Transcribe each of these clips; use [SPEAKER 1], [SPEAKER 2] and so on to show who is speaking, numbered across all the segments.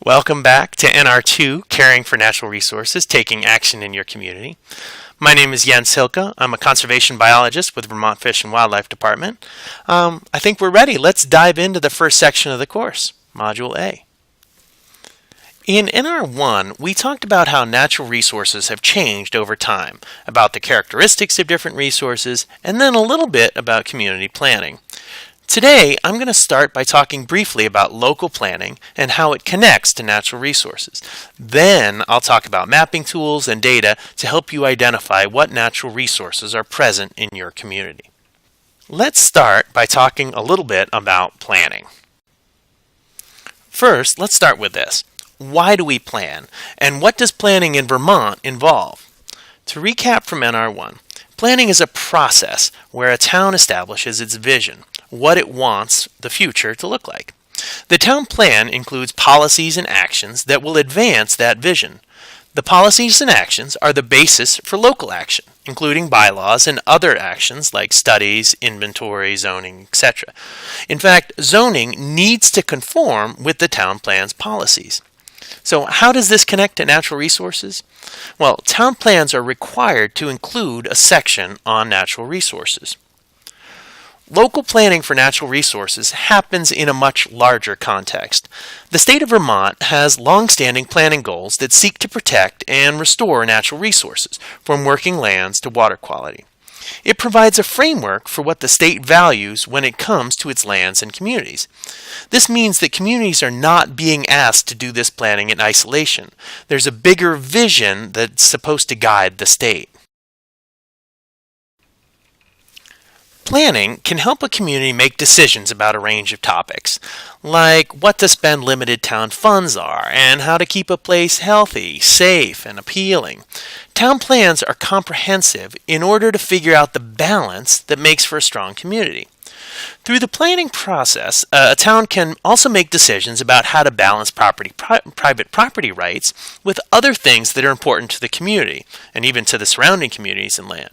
[SPEAKER 1] Welcome back to NR2, Caring for Natural Resources, Taking Action in Your Community. My name is Jens Hilke. I'm a conservation biologist with Vermont Fish and Wildlife Department. I think we're ready. Let's dive into the first section of the course, Module A. In NR1, we talked about how natural resources have changed over time, about the characteristics of different resources, and then a little bit about community planning. Today, I'm going to start by talking briefly about local planning and how it connects to natural resources. Then, I'll talk about mapping tools and data to help you identify what natural resources are present in your community. Let's start by talking a little bit about planning. First, let's start with this. Why do we plan? And what does planning in Vermont involve? To recap from NR1, planning is a process where a town establishes its vision, what it wants the future to look like. The town plan includes policies and actions that will advance that vision. The policies and actions are the basis for local action, including bylaws and other actions like studies, inventory, zoning, etc. In fact, zoning needs to conform with the town plan's policies. So how does this connect to natural resources? Well, town plans are required to include a section on natural resources. Local planning for natural resources happens in a much larger context. The state of Vermont has long-standing planning goals that seek to protect and restore natural resources, from working lands to water quality. It provides a framework for what the state values when it comes to its lands and communities. This means that communities are not being asked to do this planning in isolation. There's a bigger vision that's supposed to guide the state. Planning can help a community make decisions about a range of topics, like what to spend limited town funds are and how to keep a place healthy, safe, and appealing. Town plans are comprehensive in order to figure out the balance that makes for a strong community. Through the planning process, a town can also make decisions about how to balance private property rights with other things that are important to the community, and even to the surrounding communities and land.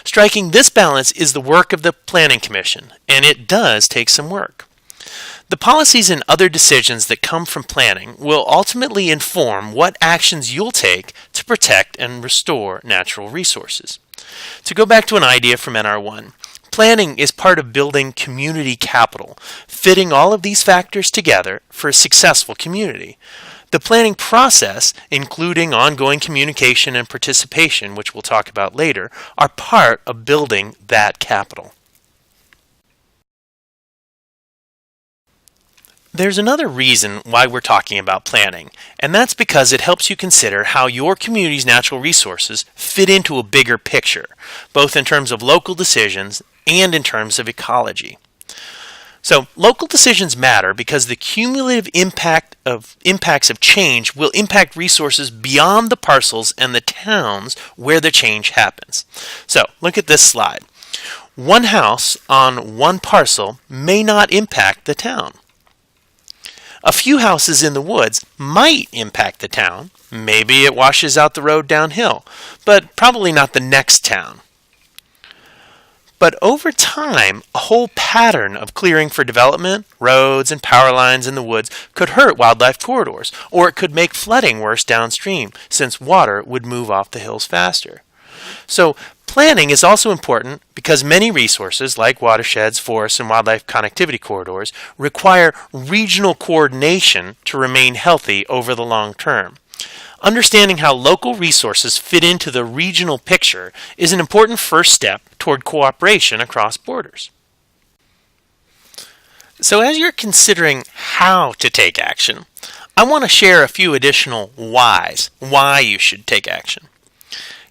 [SPEAKER 1] Striking this balance is the work of the Planning Commission, and it does take some work. The policies and other decisions that come from planning will ultimately inform what actions you'll take to protect and restore natural resources. To go back to an idea from NR1, planning is part of building community capital, fitting all of these factors together for a successful community. The planning process, including ongoing communication and participation, which we'll talk about later, are part of building that capital. There's another reason why we're talking about planning, and that's because it helps you consider how your community's natural resources fit into a bigger picture, both in terms of local decisions and in terms of ecology. So, local decisions matter because the cumulative impacts of change will impact resources beyond the parcels and the towns where the change happens. So, look at this slide. One house on one parcel may not impact the town. A few houses in the woods might impact the town. Maybe it washes out the road downhill, but probably not the next town. But over time, a whole pattern of clearing for development, roads, and power lines in the woods could hurt wildlife corridors, or it could make flooding worse downstream, since water would move off the hills faster. So, planning is also important because many resources, like watersheds, forests, and wildlife connectivity corridors, require regional coordination to remain healthy over the long term. Understanding how local resources fit into the regional picture is an important first step toward cooperation across borders. So as you're considering how to take action, I want to share a few additional whys, why you should take action.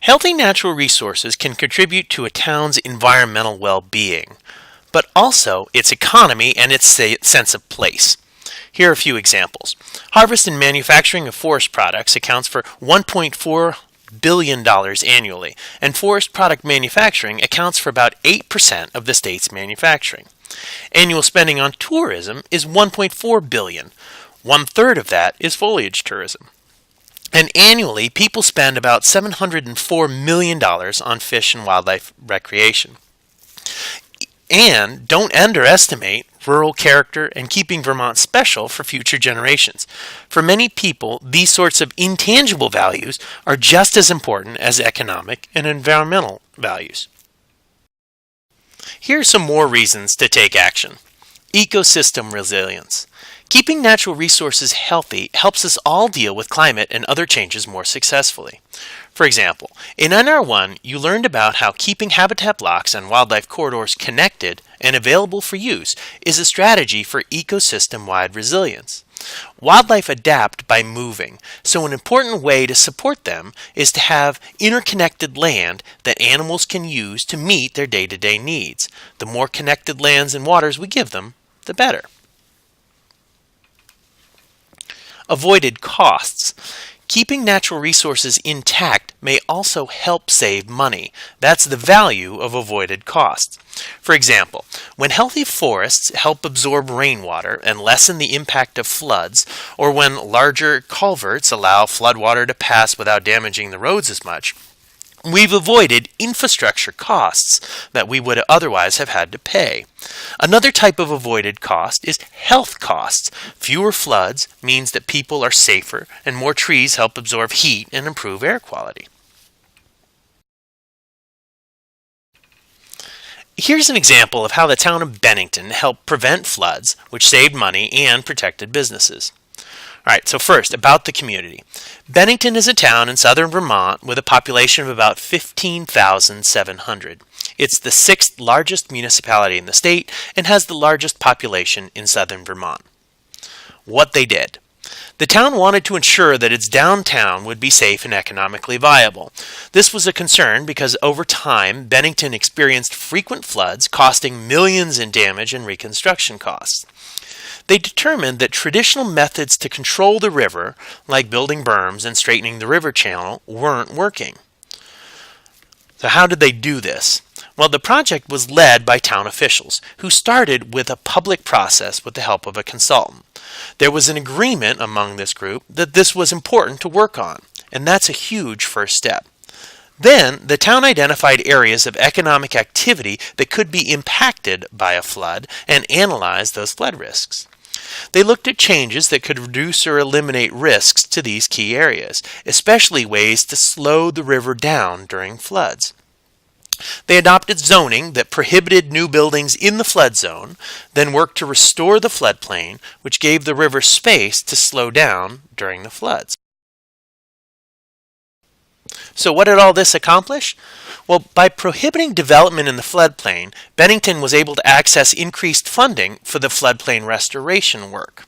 [SPEAKER 1] Healthy natural resources can contribute to a town's environmental well-being, but also its economy and its sense of place. Here are a few examples. Harvest and manufacturing of forest products accounts for $1.4 billion annually, and forest product manufacturing accounts for about 8% of the state's manufacturing. Annual spending on tourism is $1.4 billion. One-third of that is foliage tourism. And annually, people spend about $704 million on fish and wildlife recreation. And don't underestimate rural character, and keeping Vermont special for future generations. For many people, these sorts of intangible values are just as important as economic and environmental values. Here are some more reasons to take action. Ecosystem resilience. Keeping natural resources healthy helps us all deal with climate and other changes more successfully. For example, in NR1, you learned about how keeping habitat blocks and wildlife corridors connected and available for use is a strategy for ecosystem-wide resilience. Wildlife adapt by moving, so an important way to support them is to have interconnected land that animals can use to meet their day-to-day needs. The more connected lands and waters we give them, the better. Avoided costs. Keeping natural resources intact may also help save money. That's the value of avoided costs. For example, when healthy forests help absorb rainwater and lessen the impact of floods, or when larger culverts allow floodwater to pass without damaging the roads as much, we've avoided infrastructure costs that we would otherwise have had to pay. Another type of avoided cost is health costs. Fewer floods means that people are safer, and more trees help absorb heat and improve air quality. Here's an example of how the town of Bennington helped prevent floods, which saved money and protected businesses. Alright, so first, about the community. Bennington is a town in southern Vermont with a population of about 15,700. It's the 6th largest municipality in the state and has the largest population in southern Vermont. What they did. The town wanted to ensure that its downtown would be safe and economically viable. This was a concern because over time, Bennington experienced frequent floods costing millions in damage and reconstruction costs. They determined that traditional methods to control the river, like building berms and straightening the river channel, weren't working. So how did they do this? Well, the project was led by town officials, who started with a public process with the help of a consultant. There was an agreement among this group that this was important to work on, and that's a huge first step. Then, the town identified areas of economic activity that could be impacted by a flood and analyzed those flood risks. They looked at changes that could reduce or eliminate risks to these key areas, especially ways to slow the river down during floods. They adopted zoning that prohibited new buildings in the flood zone, then worked to restore the floodplain, which gave the river space to slow down during the floods. So what did all this accomplish? Well, by prohibiting development in the floodplain, Bennington was able to access increased funding for the floodplain restoration work.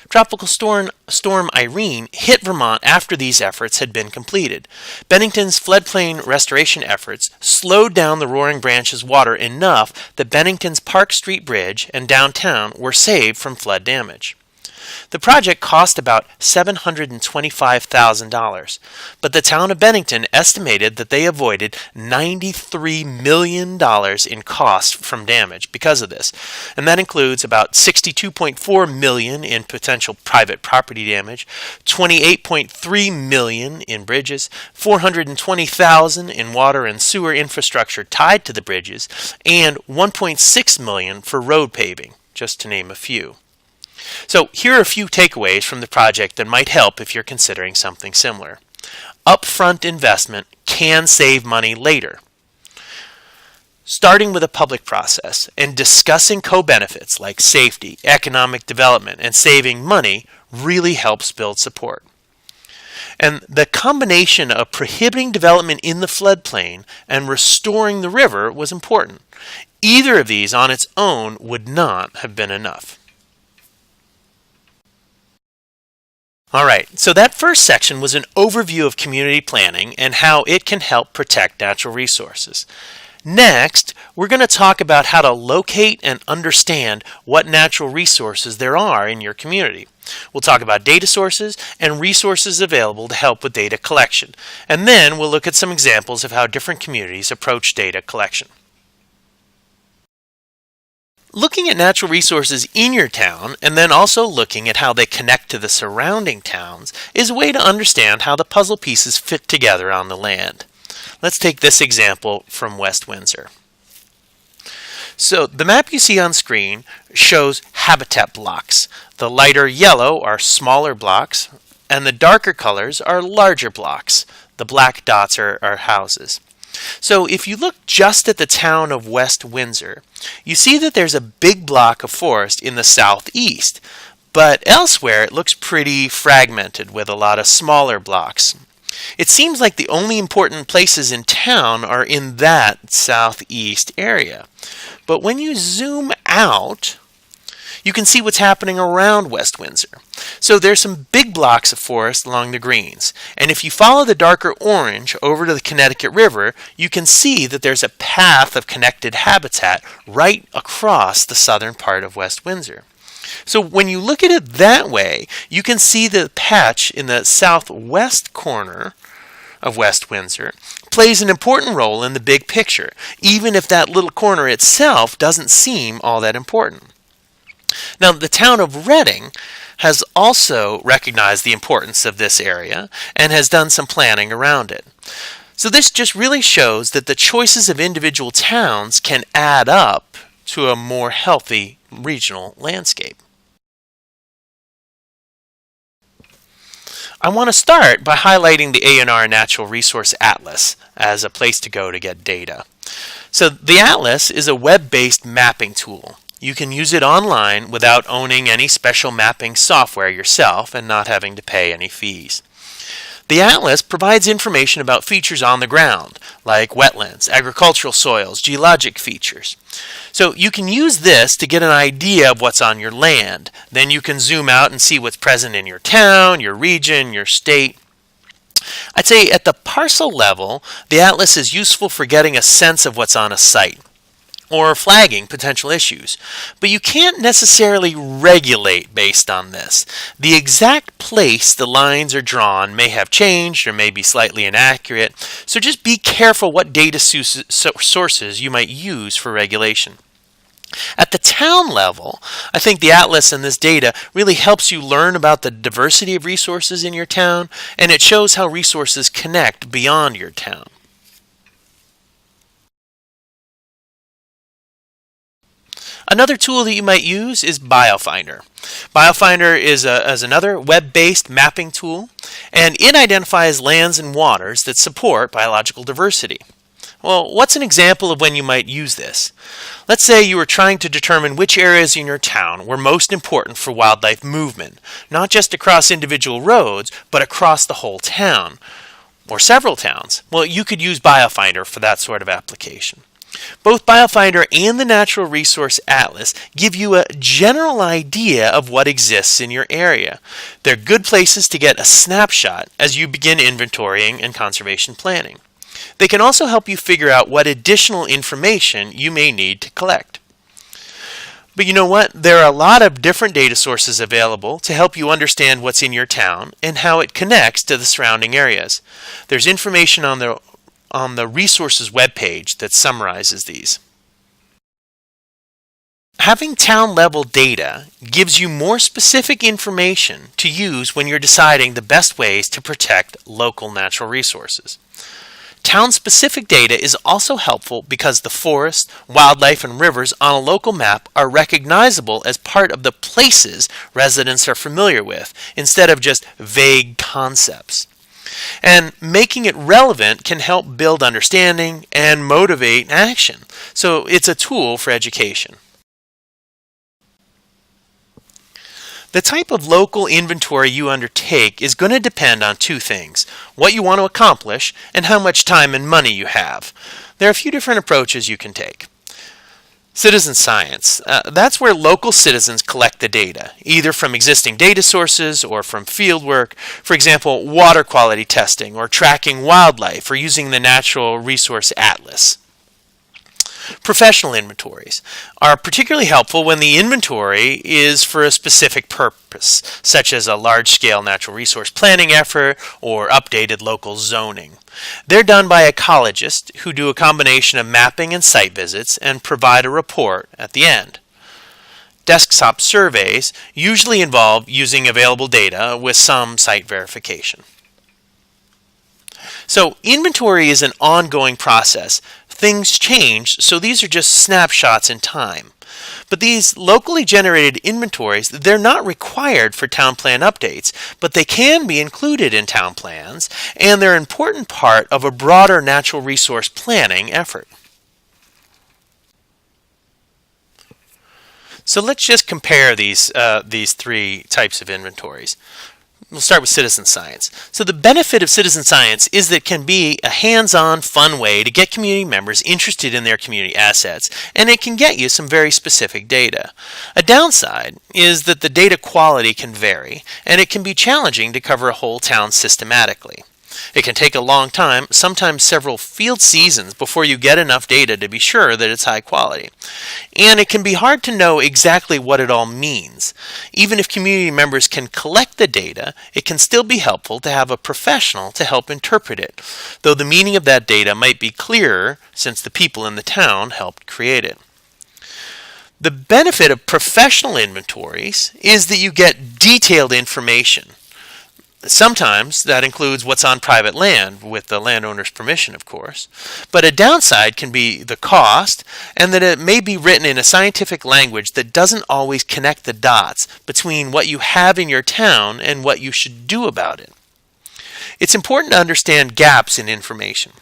[SPEAKER 1] Tropical Storm Irene hit Vermont after these efforts had been completed. Bennington's floodplain restoration efforts slowed down the Roaring Branch's water enough that Bennington's Park Street Bridge and downtown were saved from flood damage. The project cost about $725,000, but the town of Bennington estimated that they avoided $93 million in costs from damage because of this, and that includes about $62.4 million in potential private property damage, $28.3 million in bridges, $420,000 in water and sewer infrastructure tied to the bridges, and $1.6 million for road paving, just to name a few. So here are a few takeaways from the project that might help if you're considering something similar. Upfront investment can save money later. Starting with a public process and discussing co-benefits like safety, economic development, and saving money really helps build support. And the combination of prohibiting development in the floodplain and restoring the river was important. Either of these on its own would not have been enough. Alright, so that first section was an overview of community planning and how it can help protect natural resources. Next, we're going to talk about how to locate and understand what natural resources there are in your community. We'll talk about data sources and resources available to help with data collection. And then we'll look at some examples of how different communities approach data collection. Looking at natural resources in your town and then also looking at how they connect to the surrounding towns is a way to understand how the puzzle pieces fit together on the land. Let's take this example from West Windsor. So the map you see on screen shows habitat blocks. The lighter yellow are smaller blocks, and the darker colors are larger blocks. The black dots are houses. So if you look just at the town of West Windsor, you see that there's a big block of forest in the southeast, but elsewhere it looks pretty fragmented with a lot of smaller blocks. It seems like the only important places in town are in that southeast area. But when you zoom out, you can see what's happening around West Windsor. So there's some big blocks of forest along the greens. And if you follow the darker orange over to the Connecticut River, you can see that there's a path of connected habitat right across the southern part of West Windsor. So when you look at it that way, you can see the patch in the southwest corner of West Windsor plays an important role in the big picture, even if that little corner itself doesn't seem all that important. Now, the town of Reading has also recognized the importance of this area and has done some planning around it. So this just really shows that the choices of individual towns can add up to a more healthy regional landscape. I want to start by highlighting the ANR Natural Resource Atlas as a place to go to get data. So the Atlas is a web-based mapping tool. You can use it online without owning any special mapping software yourself and not having to pay any fees. The Atlas provides information about features on the ground, like wetlands, agricultural soils, geologic features. So you can use this to get an idea of what's on your land. Then you can zoom out and see what's present in your town, your region, your state. I'd say at the parcel level, the Atlas is useful for getting a sense of what's on a site, or flagging potential issues. But you can't necessarily regulate based on this. The exact place the lines are drawn may have changed or may be slightly inaccurate, so just be careful what data sources you might use for regulation. At the town level, I think the Atlas and this data really helps you learn about the diversity of resources in your town, and it shows how resources connect beyond your town. Another tool that you might use is BioFinder. BioFinder is another web-based mapping tool, and it identifies lands and waters that support biological diversity. Well, what's an example of when you might use this? Let's say you were trying to determine which areas in your town were most important for wildlife movement, not just across individual roads, but across the whole town, or several towns. Well, you could use BioFinder for that sort of application. Both BioFinder and the Natural Resource Atlas give you a general idea of what exists in your area. They're good places to get a snapshot as you begin inventorying and conservation planning. They can also help you figure out what additional information you may need to collect. But you know what? There are a lot of different data sources available to help you understand what's in your town and how it connects to the surrounding areas. There's information on the resources webpage that summarizes these. Having town-level data gives you more specific information to use when you're deciding the best ways to protect local natural resources. Town-specific data is also helpful because the forest, wildlife, and rivers on a local map are recognizable as part of the places residents are familiar with, instead of just vague concepts. And making it relevant can help build understanding and motivate action. So it's a tool for education. The type of local inventory you undertake is going to depend on two things: what you want to accomplish and how much time and money you have. There are a few different approaches you can take. Citizen science. That's where local citizens collect the data, either from existing data sources or from fieldwork, for example, water quality testing or tracking wildlife or using the Natural Resource Atlas. Professional inventories are particularly helpful when the inventory is for a specific purpose, such as a large-scale natural resource planning effort or updated local zoning. They're done by ecologists who do a combination of mapping and site visits and provide a report at the end. Desktop surveys usually involve using available data with some site verification. So inventory is an ongoing process. things change, so these are just snapshots in time. But these locally generated inventories, they're not required for town plan updates, but they can be included in town plans, and they're an important part of a broader natural resource planning effort. So let's just compare these three types of inventories. We'll start with citizen science. So the benefit of citizen science is that it can be a hands-on, fun way to get community members interested in their community assets, and it can get you some very specific data. A downside is that the data quality can vary, and it can be challenging to cover a whole town systematically. It can take a long time, sometimes several field seasons, before you get enough data to be sure that it's high quality. And it can be hard to know exactly what it all means. Even if community members can collect the data, it can still be helpful to have a professional to help interpret it, though the meaning of that data might be clearer since the people in the town helped create it. The benefit of professional inventories is that you get detailed information. Sometimes that includes what's on private land, with the landowner's permission, of course. But a downside can be the cost, and that it may be written in a scientific language that doesn't always connect the dots between what you have in your town and what you should do about it. It's important to understand gaps in information.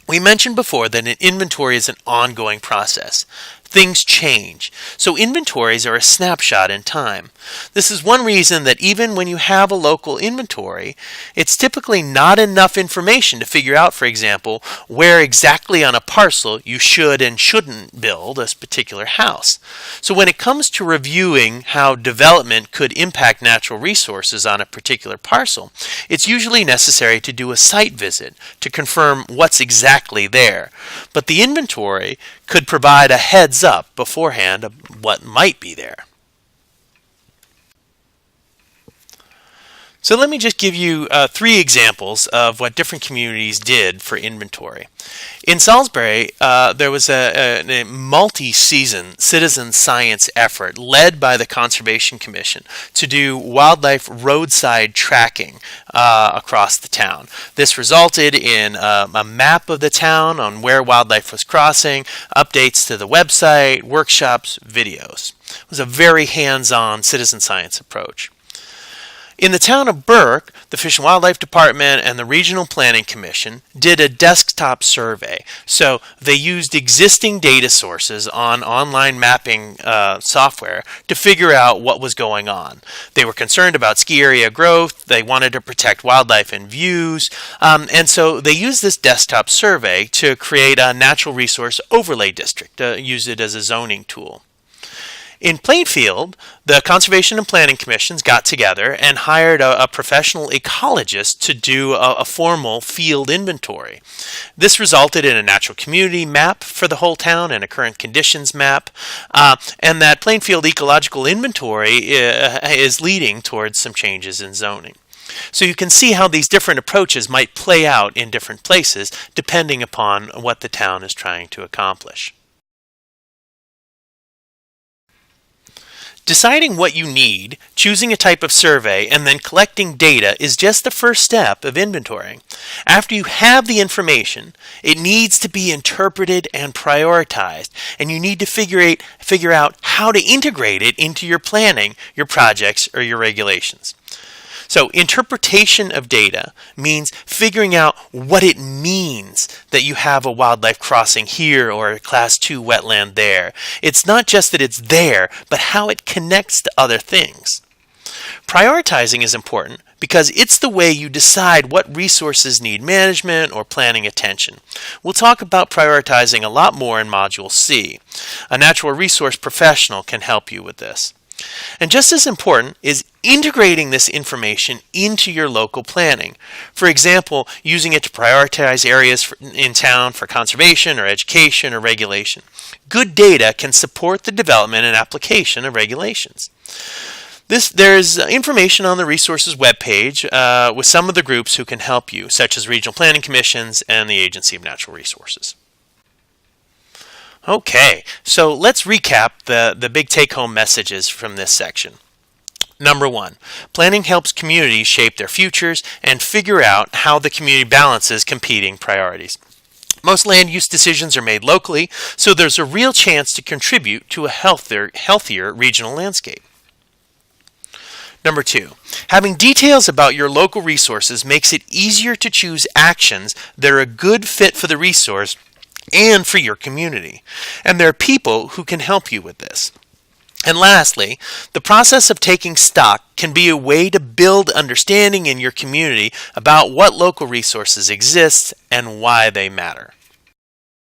[SPEAKER 1] We mentioned before that an inventory is an ongoing process. Things change, so inventories are a snapshot in time. This is one reason that even when you have a local inventory, it's typically not enough information to figure out, for example, where exactly on a parcel you should and shouldn't build a particular house. So when it comes to reviewing how development could impact natural resources on a particular parcel, it's usually necessary to do a site visit to confirm what's exactly there. But the inventory could provide a heads up beforehand of what might be there. So let me just give you 3 examples of what different communities did for inventory. In Salisbury, there was a multi-season citizen science effort led by the Conservation Commission to do wildlife roadside tracking across the town. This resulted in a map of the town on where wildlife was crossing, updates to the website, workshops, videos. It was a very hands-on citizen science approach. In the town of Burke, the Fish and Wildlife Department and the Regional Planning Commission did a desktop survey. So they used existing data sources on online mapping software to figure out what was going on. They were concerned about ski area growth, they wanted to protect wildlife and views, and so they used this desktop survey to create a natural resource overlay district, use it as a zoning tool. In Plainfield, the Conservation and Planning Commissions got together and hired a professional ecologist to do a formal field inventory. This resulted in a natural community map for the whole town and a current conditions map, and that Plainfield ecological inventory is leading towards some changes in zoning. So you can see how these different approaches might play out in different places depending upon what the town is trying to accomplish. Deciding what you need, choosing a type of survey, and then collecting data is just the first step of inventorying. After you have the information, it needs to be interpreted and prioritized, and you need to figure out how to integrate it into your planning, your projects, or your regulations. So interpretation of data means figuring out what it means that you have a wildlife crossing here or a class 2 wetland there. It's not just that it's there, but how it connects to other things. Prioritizing is important because it's the way you decide what resources need management or planning attention. We'll talk about prioritizing a lot more in Module C. A natural resource professional can help you with this. And just as important is integrating this information into your local planning. For example, using it to prioritize areas in town for conservation or education or regulation. Good data can support the development and application of regulations. There's information on the resources webpage with some of the groups who can help you, such as regional planning commissions and the Agency of Natural Resources. Okay, so let's recap the big take-home messages from this section. Number 1, planning helps communities shape their futures and figure out how the community balances competing priorities. Most land use decisions are made locally, so there's a real chance to contribute to a healthier regional landscape. Number 2, having details about your local resources makes it easier to choose actions that are a good fit for the resource and for your community. And there are people who can help you with this. And lastly, the process of taking stock can be a way to build understanding in your community about what local resources exist and why they matter.